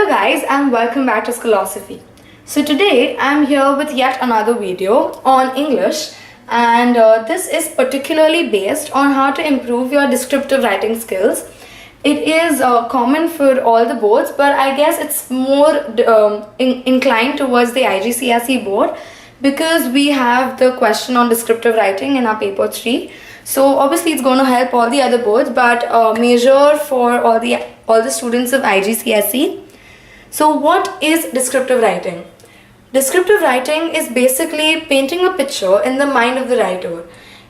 Hello guys and welcome back to Schoolosophy. So today I'm here with yet another video on English, and this is particularly based on how to improve your descriptive writing skills. It is common for all the boards, but I guess it's more inclined towards the IGCSE board because we have the question on descriptive writing in our paper 3. So obviously it's going to help all the other boards, but major for all the students of IGCSE. So what is descriptive writing? Descriptive writing is basically painting a picture in the mind of the writer.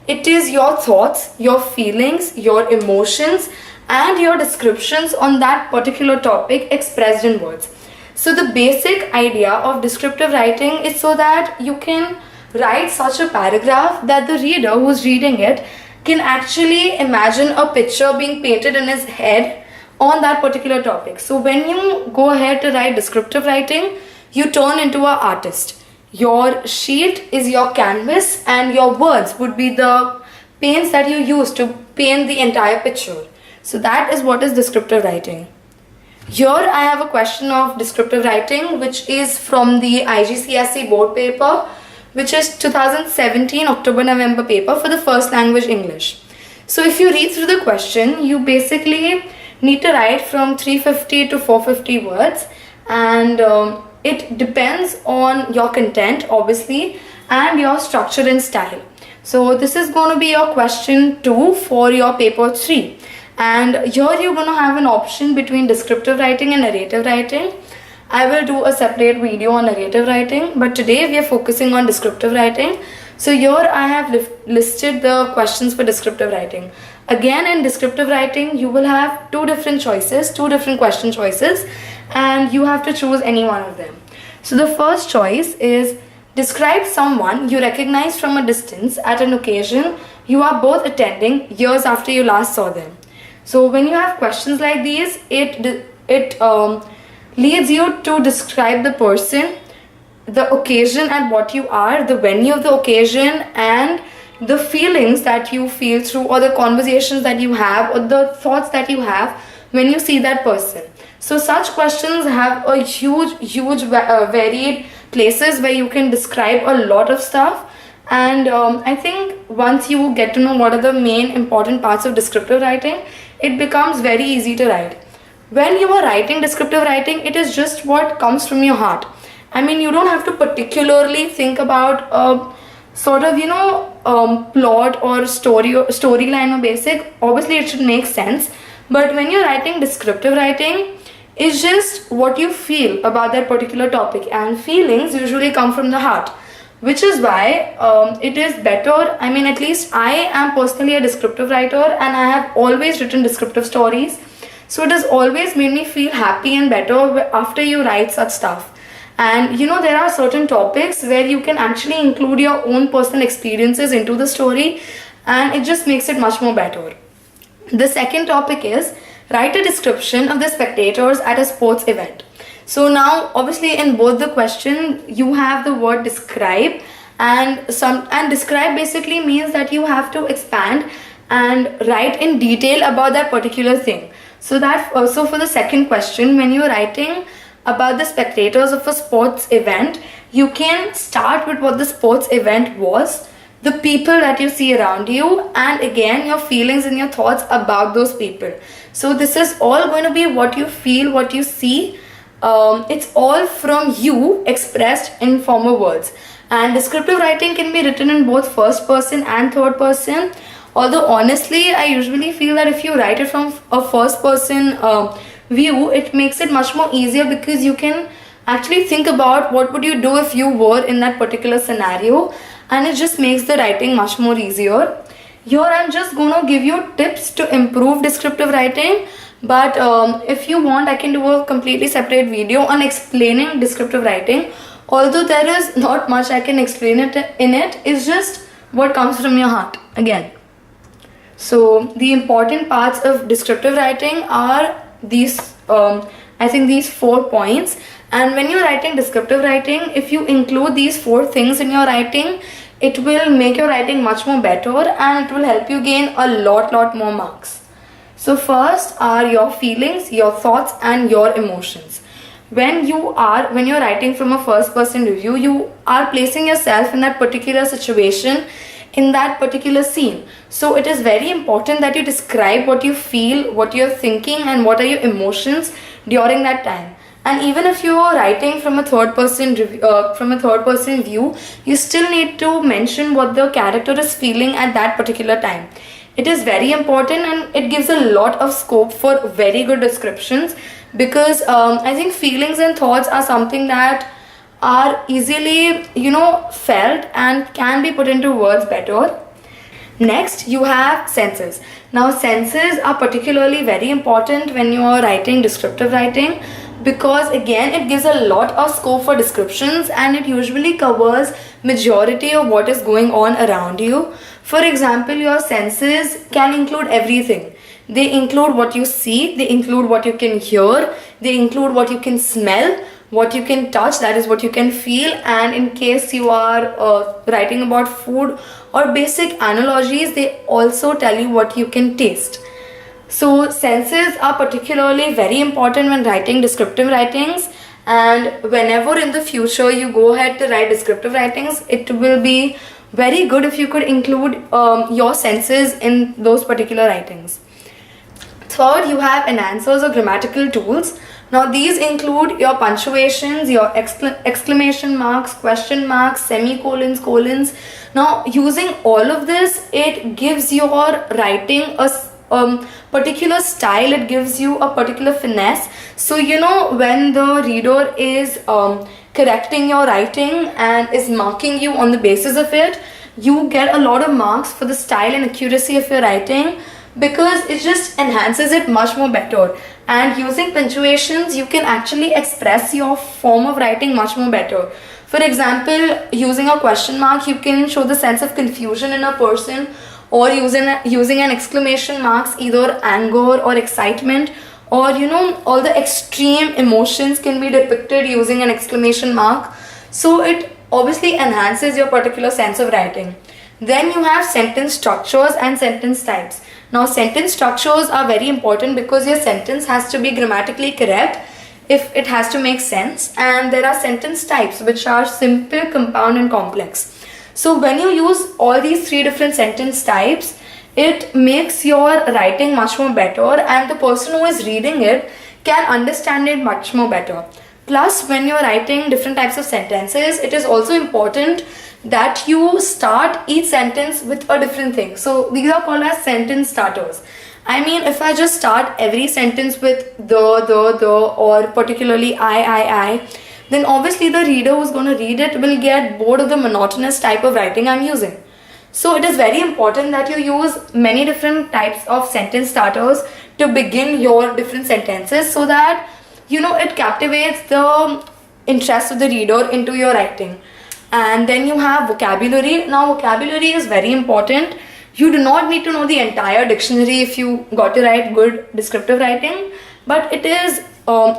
It is your thoughts, your feelings, your emotions, and your descriptions on that particular topic expressed in words. So the basic idea of descriptive writing is so that you can write such a paragraph that the reader who's reading it can actually imagine a picture being painted in his head on that particular topic. So when you go ahead to write descriptive writing, you turn into an artist. Your sheet is your canvas and your words would be the paints that you use to paint the entire picture. So that is what is descriptive writing. Here I have a question of descriptive writing which is from the IGCSE board paper, which is 2017 October-November paper for the first language English. So if you read through the question, you basically need to write from 350 to 450 words, and it depends on your content obviously and your structure and style. So this is going to be your question 2 for your paper 3, and here you're going to have an option between descriptive writing and narrative writing. I will do a separate video on narrative writing, but today we are focusing on descriptive writing. So here I have listed the questions for descriptive writing. Again, in descriptive writing, you will have two different question choices, and you have to choose any one of them. So the first choice is describe someone you recognize from a distance at an occasion you are both attending years after you last saw them. So when you have questions like these, it leads you to describe the person, the occasion and what you are, the venue of the occasion, and the feelings that you feel through, or the conversations that you have, or the thoughts that you have when you see that person. So such questions have a huge varied places where you can describe a lot of stuff, and I think once you get to know what are the main important parts of descriptive writing, it becomes very easy to write. When you are writing descriptive writing, it is just what comes from your heart. I mean, you don't have to particularly think about a sort of, plot or storyline or basic. Obviously, it should make sense. But when you're writing descriptive writing, it's just what you feel about that particular topic. And feelings usually come from the heart, which is why it is better. I mean, at least I am personally a descriptive writer, and I have always written descriptive stories. So it has always made me feel happy and better after you write such stuff. And there are certain topics where you can actually include your own personal experiences into the story, and it just makes it much more better. The second topic is write a description of the spectators at a sports event. So now obviously in both the question you have the word describe, and describe basically means that you have to expand and write in detail about that particular thing. So that also for the second question, when you're writing about the spectators of a sports event, you can start with what the sports event was, the people that you see around you, and again your feelings and your thoughts about those people. So this is all going to be what you feel, what you see. It's all from you expressed in formal words. And descriptive writing can be written in both first person and third person. Although honestly, I usually feel that if you write it from a first person view, it makes it much more easier because you can actually think about what would you do if you were in that particular scenario, and it just makes the writing much more easier. Here I'm just going to give you tips to improve descriptive writing, but if you want, I can do a completely separate video on explaining descriptive writing. Although there is not much I can explain in it, it's just what comes from your heart again. So the important parts of descriptive writing are these, I think these 4 points. And when you're writing descriptive writing, if you include these 4 things in your writing, it will make your writing much more better, and it will help you gain a lot more marks. So first are your feelings, your thoughts and your emotions. when you're writing from a first person review, you are placing yourself in that particular situation, in that particular scene. So it is very important that you describe what you feel, what you're thinking, and what are your emotions during that time. And even if you're writing from a third person view, you still need to mention what the character is feeling at that particular time. It is very important, and it gives a lot of scope for very good descriptions, because I think feelings and thoughts are something that are easily, felt and can be put into words better. Next, you have senses. Now, senses are particularly very important when you are writing descriptive writing, because again, it gives a lot of scope for descriptions, and it usually covers majority of what is going on around you. For example, your senses can include everything. They include what you see, they include what you can hear, they include what you can smell, what you can touch, that is what you can feel, and in case you are writing about food or basic analogies, they also tell you what you can taste. So senses are particularly very important when writing descriptive writings, and whenever in the future you go ahead to write descriptive writings, it will be very good if you could include your senses in those particular writings. Third, you have enhancers or grammatical tools. Now these include your punctuations, your exclamation marks, question marks, semicolons, colons. Now using all of this, it gives your writing a particular style, it gives you a particular finesse. So when the reader is correcting your writing and is marking you on the basis of it, you get a lot of marks for the style and accuracy of your writing, because it just enhances it much more better. And using punctuations, you can actually express your form of writing much more better. For example, using a question mark, you can show the sense of confusion in a person, or using an exclamation marks, either anger or excitement, or all the extreme emotions can be depicted using an exclamation mark. So it obviously enhances your particular sense of writing. Then you have sentence structures and sentence types. Now sentence structures are very important, because your sentence has to be grammatically correct if it has to make sense, and there are sentence types which are simple, compound, and complex. So when you use all these three different sentence types, it makes your writing much more better, and the person who is reading it can understand it much more better. Plus, when you're writing different types of sentences, it is also important that you start each sentence with a different thing. So these are called as sentence starters. I mean, if I just start every sentence with the, or particularly I, then obviously the reader who's going to read it will get bored of the monotonous type of writing I'm using. So it is very important that you use many different types of sentence starters to begin your different sentences, so that it captivates the interest of the reader into your writing. And then you have vocabulary. Now vocabulary is very important. You do not need to know the entire dictionary if you got to write good descriptive writing, but it is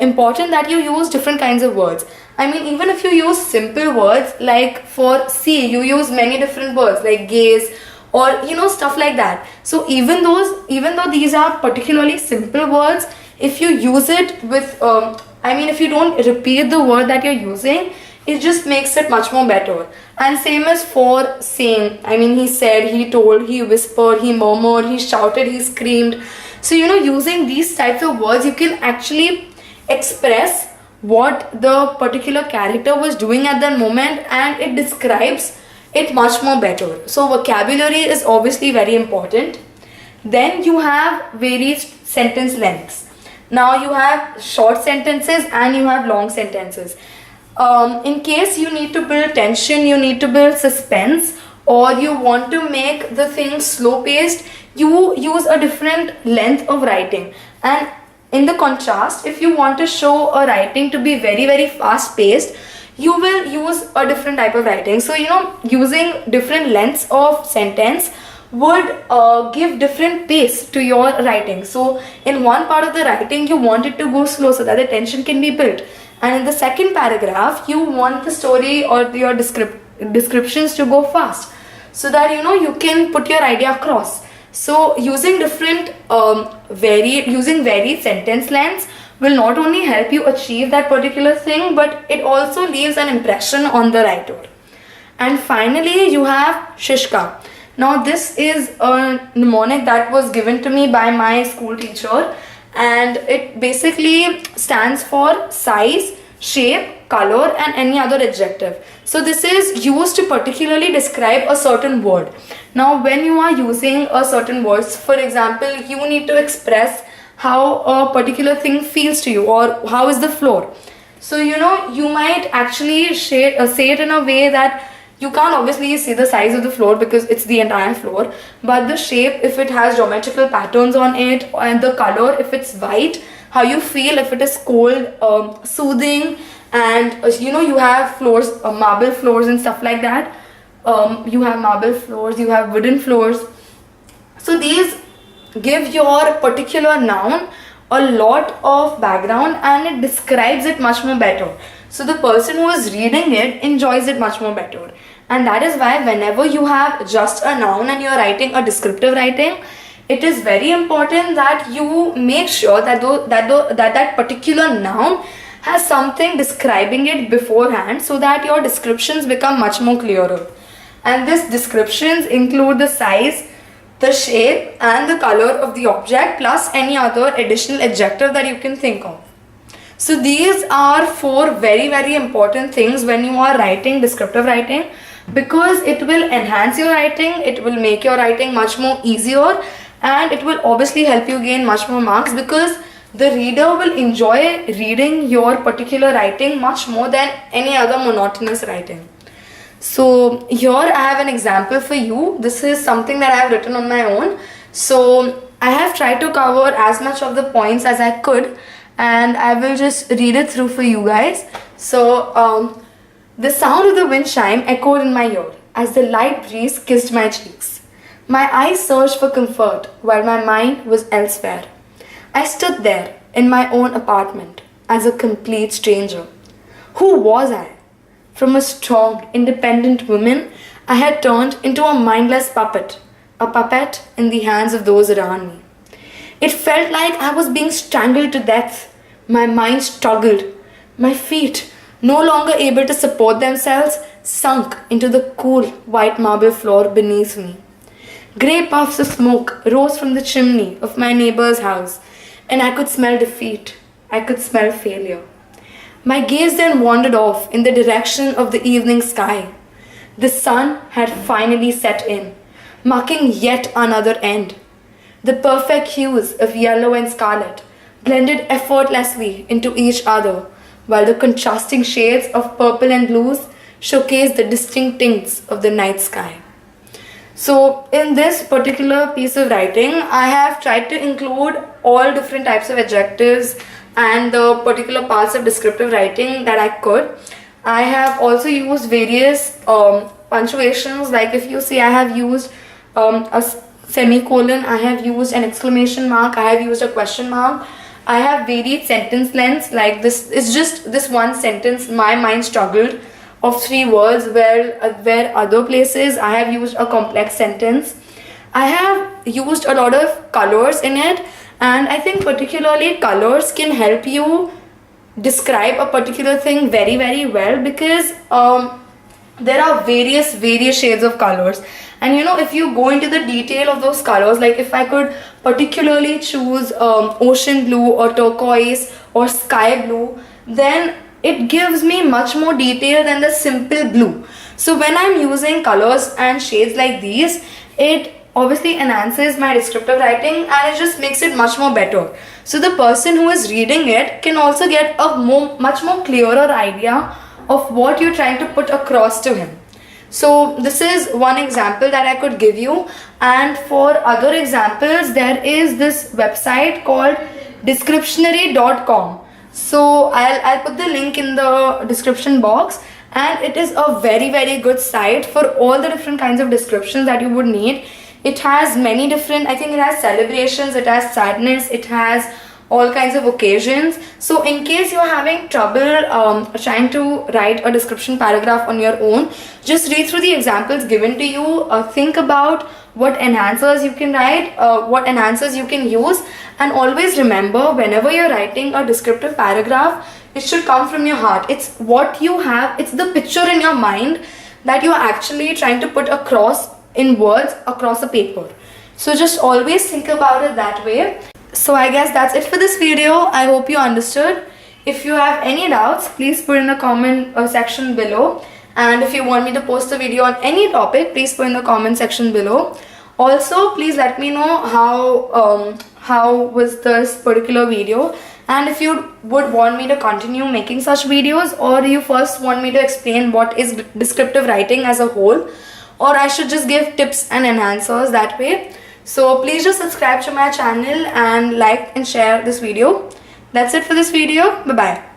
important that you use different kinds of words. I mean, even if you use simple words, like for see, you use many different words like gaze, or stuff like that. So even though these are particularly simple words, if you use it with if you don't repeat the word that you're using, it just makes it much more better. And same as for saying. I mean, he said, he told, he whispered, he murmured, he shouted, he screamed. So using these types of words, you can actually express what the particular character was doing at that moment, and it describes it much more better. So vocabulary is obviously very important. Then you have various sentence lengths. Now you have short sentences and you have long sentences. In case you need to build tension, you need to build suspense, or you want to make the thing slow paced, you use a different length of writing. And in the contrast, if you want to show a writing to be very, very fast paced, you will use a different type of writing. So using different lengths of sentence would give different pace to your writing. So in one part of the writing, you want it to go slow so that the tension can be built, and in the second paragraph, you want the story or your descriptions to go fast, so that you can put your idea across. So using different varied sentence lengths will not only help you achieve that particular thing, but it also leaves an impression on the writer. And finally, you have Shishka. Now, this is a mnemonic that was given to me by my school teacher, and it basically stands for size, shape, color, and any other adjective. So this is used to particularly describe a certain word. Now, when you are using a certain word, for example, you need to express how a particular thing feels to you, or how is the floor. So you might actually say it in a way that you can't obviously see the size of the floor because it's the entire floor, but the shape, if it has geometrical patterns on it, and the color, if it's white, how you feel, if it is cold, soothing, and you have floors, marble floors and stuff like that. You have marble floors, you have wooden floors. So these give your particular noun a lot of background, and it describes it much more better. So the person who is reading it enjoys it much more better. And that is why whenever you have just a noun and you are writing a descriptive writing, it is very important that you make sure that that particular noun has something describing it beforehand, so that your descriptions become much more clearer. And these descriptions include the size, the shape, and the color of the object, plus any other additional adjective that you can think of. So these are 4 very, very important things when you are writing descriptive writing, because it will enhance your writing, it will make your writing much more easier, and it will obviously help you gain much more marks, because the reader will enjoy reading your particular writing much more than any other monotonous writing. So here I have an example for you. This is something that I have written on my own. So I have tried to cover as much of the points as I could, and I will just read it through for you guys. So the sound of the wind chime echoed in my ear as the light breeze kissed my cheeks. My eyes searched for comfort while my mind was elsewhere. I stood there in my own apartment as a complete stranger. Who was I? From a strong, independent woman, I had turned into a mindless puppet, a puppet in the hands of those around me. It felt like I was being strangled to death. My mind struggled. My feet, no longer able to support themselves, sunk into the cool white marble floor beneath me. Grey puffs of smoke rose from the chimney of my neighbor's house, and I could smell defeat. I could smell failure. My gaze then wandered off in the direction of the evening sky. The sun had finally set in, marking yet another end. The perfect hues of yellow and scarlet blended effortlessly into each other, while the contrasting shades of purple and blues showcased the distinct tints of the night sky. So in this particular piece of writing, I have tried to include all different types of adjectives and the particular parts of descriptive writing that I could. I have also used various punctuations, like if you see, I have used a semicolon, I have used an exclamation mark, I have used a question mark. I have varied sentence lengths, like this is just this one sentence, my mind struggled, of 3 words, where other places I have used a complex sentence. I have used a lot of colors in it, and I think particularly colors can help you describe a particular thing very, very well, because there are various shades of colors. And if you go into the detail of those colors, like if I could particularly choose ocean blue or turquoise or sky blue, then it gives me much more detail than the simple blue. So when I'm using colors and shades like these, it obviously enhances my descriptive writing, and it just makes it much more better. So the person who is reading it can also get a much more clearer idea of what you're trying to put across to him. So this is one example that I could give you, and for other examples there is this website called descriptionary.com. So I'll put the link in the description box, and it is a very, very good site for all the different kinds of descriptions that you would need. It has many different, I think it has celebrations, it has sadness, it has all kinds of occasions. So in case you're having trouble trying to write a description paragraph on your own, just read through the examples given to you, think about what enhancers you can write, what enhancers you can use. And always remember, whenever you're writing a descriptive paragraph, it should come from your heart. It's what you have, it's the picture in your mind that you're actually trying to put across in words across a paper. So just always think about it that way. So I guess that's it for this video. I hope you understood. If you have any doubts, please put in the comment section below. And if you want me to post a video on any topic, please put in the comment section below. Also, please let me know how was this particular video, and if you would want me to continue making such videos, or you first want me to explain what is descriptive writing as a whole, or I should just give tips and enhancers that way. So please just subscribe to my channel and like and share this video. That's it for this video. Bye bye.